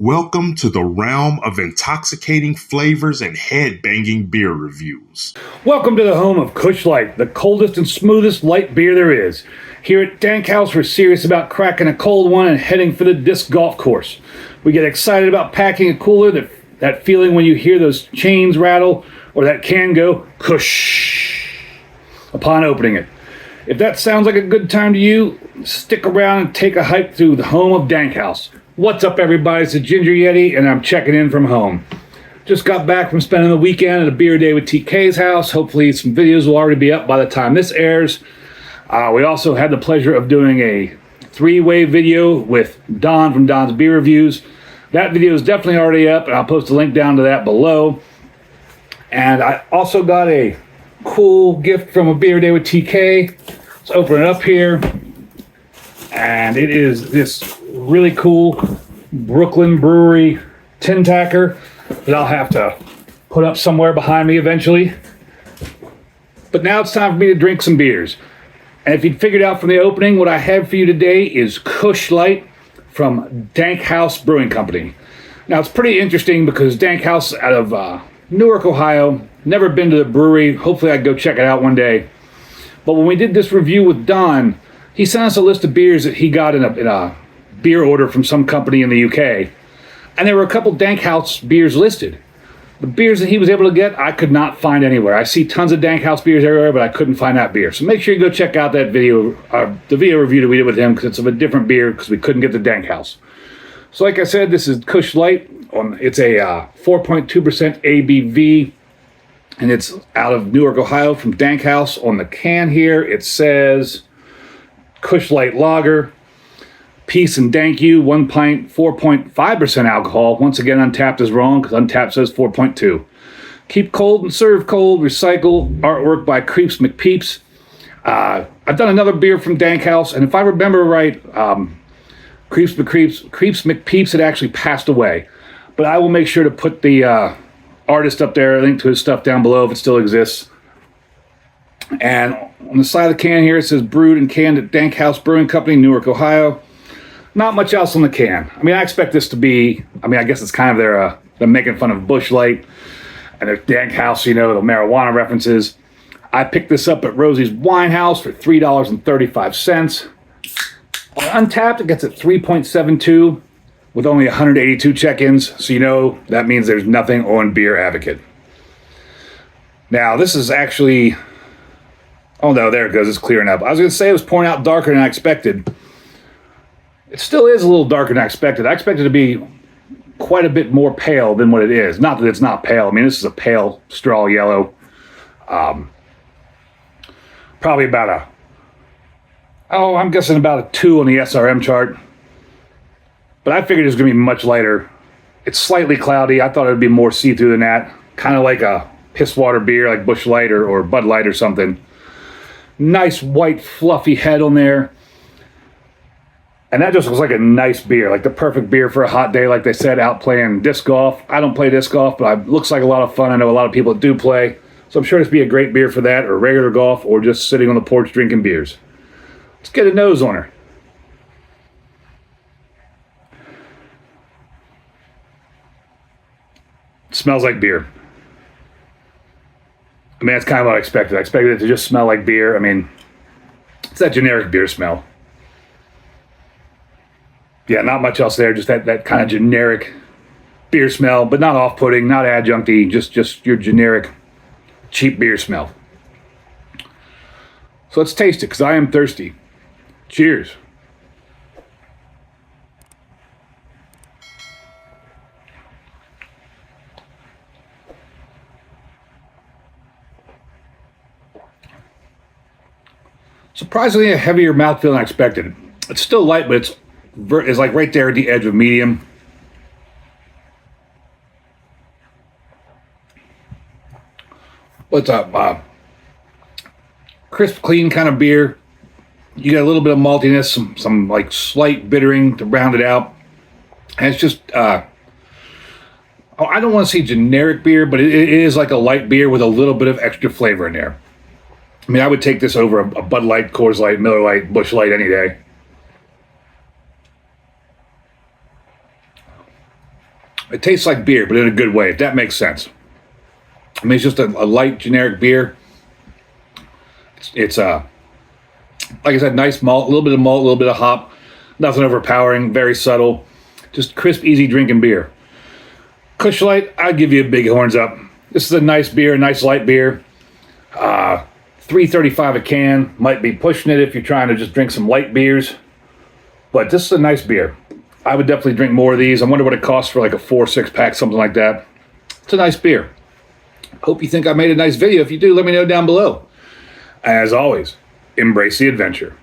Welcome to the realm of intoxicating flavors and head-banging beer reviews. Welcome to the home of Kusch Light, the coldest and smoothest light beer there is. Here at Dank House, we're serious about cracking a cold one and heading for the disc golf course. We get excited about packing a cooler, that feeling when you hear those chains rattle or that can go Kush upon opening it. If that sounds like a good time to you, stick around and take a hike through the home of Dank House. What's up, everybody? It's the Ginger Yeti, and I'm checking in from home. Just got back from spending the weekend at a beer day with TK's house. Hopefully some videos will already be up by the time this airs. We also had the pleasure of doing a three-way video with Don from Don's Beer Reviews. That video is definitely already up, and I'll post a link down to that below. And I also got a cool gift from a beer day with TK. Let's open it up here. And it is this really cool Brooklyn Brewery tin tacker that I'll have to put up somewhere behind me eventually. But now it's time for me to drink some beers. And if you'd figured out from the opening, what I have for you today is Kusch Light from Dank House Brewing Company. Now it's pretty interesting because Dank House out of Newark, Ohio. Never been to the brewery. Hopefully I can go check it out one day. But when we did this review with Don, he sent us a list of beers that he got in a beer order from some company in the UK. And there were a couple Dank House beers listed. The beers that he was able to get, I could not find anywhere. I see tons of Dank House beers everywhere, but I couldn't find that beer. So make sure you go check out that video, the video review that we did with him, because it's of a different beer, because we couldn't get the Dank House. So like I said, this is Kusch Light. It's a 4.2% ABV, and it's out of Newark, Ohio, from Dank House. On the can here, it says Kusch Light Lager, Peace and Dank You, 1 pint, 4.5% alcohol. Once again, Untapped is wrong because Untapped says 4.2. Keep cold and serve cold. Recycle. Artwork by Creeps McPeeps. I've done another beer from Dank House, and if I remember right, Creeps McPeeps had actually passed away. But I will make sure to put the artist up there, a link to his stuff down below if it still exists. And on the side of the can here, it says brewed and canned at Dank House Brewing Company, Newark, Ohio. Not much else on the can. I mean, I expect this to be, I guess it's kind of they're making fun of Busch Light and their Dank House, the marijuana references. I picked this up at Rosie's Wine House for $3.35. On Untapped, it gets at 3.72 with only 182 check-ins, so that means there's nothing on Beer Advocate. Now, this is actually, oh no, there it goes, it's clearing up. I was going to say it was pouring out darker than I expected. It still is a little darker than I expected. I expected it to be quite a bit more pale than what it is. Not that it's not pale. I mean, this is a pale straw yellow. Probably about I'm guessing about a 2 on the SRM chart. But I figured it was going to be much lighter. It's slightly cloudy. I thought it would be more see-through than that. Kind of like a piss water beer like Busch Light or Bud Light or something. Nice white fluffy head on there. And that just looks like a nice beer, like the perfect beer for a hot day, like they said, out playing disc golf. I don't play disc golf, but it looks like a lot of fun. I know a lot of people that do play. So I'm sure this would be a great beer for that, or regular golf, or just sitting on the porch drinking beers. Let's get a nose on her. It smells like beer. I mean, that's kind of what I expected. I expected it to just smell like beer. I mean, it's that generic beer smell. Yeah, not much else there. Just that kind of generic beer smell, but not off-putting, not adjuncty, just your generic cheap beer smell. So let's taste it, because I am thirsty. Cheers. Surprisingly a heavier mouthfeel than I expected. It's still light, but it's like right there at the edge of medium. What's up? Crisp, clean kind of beer. You got a little bit of maltiness, some like slight bittering to round it out. And it's just, I don't want to say generic beer, but it is like a light beer with a little bit of extra flavor in there. I mean, I would take this over a Bud Light, Coors Light, Miller Light, Busch Light any day. It tastes like beer, but in a good way, if that makes sense. I mean, it's just a light, generic beer. It's like I said, nice malt, a little bit of hop. Nothing overpowering, very subtle. Just crisp, easy drinking beer. Kusch Light, I'd give you a big horns up. This is a nice beer, a nice light beer. $3.35 a can. Might be pushing it if you're trying to just drink some light beers. But this is a nice beer. I would definitely drink more of these. I wonder what it costs for like a 4-6 pack, something like that. It's a nice beer. Hope you think I made a nice video. If you do, let me know down below. As always, embrace the adventure.